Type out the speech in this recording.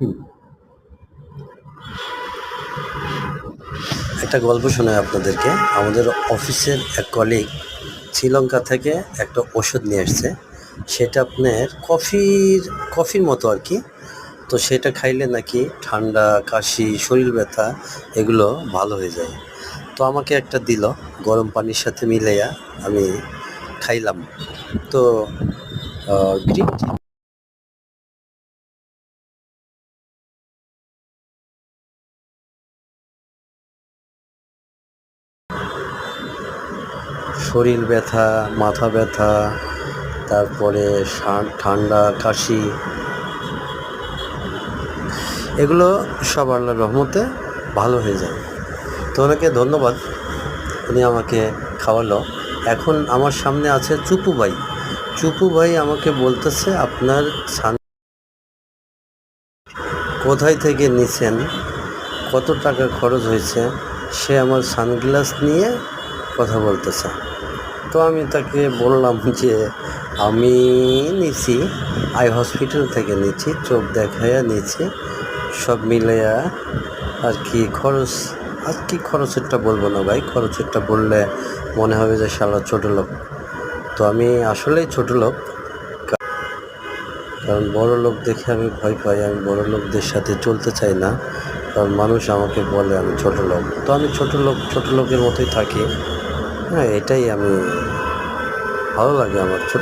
হুম, একটা গল্প শোনাই আপনাদেরকে। আমাদের অফিসের এক কলিগ শ্রীলঙ্কা থেকে একটা ওষুধ নিয়ে আসছে। সেটা আপনার কফির মতো আর কি। তো সেটা খাইলে নাকি ঠান্ডা, কাশি, শরীর ব্যথা এগুলো ভালো হয়ে যায়। তো আমাকে একটা দিল গরম পানির সাথে মিলাইয়া আমি খাইলাম। তো গ্রিন টি শরীর ব্যথা, মাথা ব্যথা, তারপরে ঠান্ডা, কাশি এগুলো সব আল্লাহর রহমতে ভালো হয়ে যায়। তো ওনাকে ধন্যবাদ, উনি আমাকে খাওয়ালো। এখন আমার সামনে আছে চুপু ভাই। চুপু ভাই আমাকে বলতেছে আপনার কোথায় থেকে নিছেন, কত টাকা খরচ হয়েছে। সে আমার সানগ্লাস নিয়ে কথা বলতেছে। তো আমি তাকে বললাম যে আমি নিছি আই হসপিটাল থেকে নিচ্ছি, চোখ দেখাইয়া নিচ্ছি, সব মিলাইয়া আর কি খরচ। আর কি খরচেরটা বলবো না ভাই, খরচেরটা বললে মনে হবে যে শালা ছোটো লোক। তো আমি আসলেই ছোটো লোক, কারণ বড় লোক দেখে আমি ভয় পাই। আমি বড় লোকদের সাথে চলতে চাই না, কারণ মানুষ আমাকে বলে আমি ছোটো লোক। তো আমি ছোটো লোকের মতোই থাকি। হ্যাঁ, এটাই আমি ভালো লাগে আমার।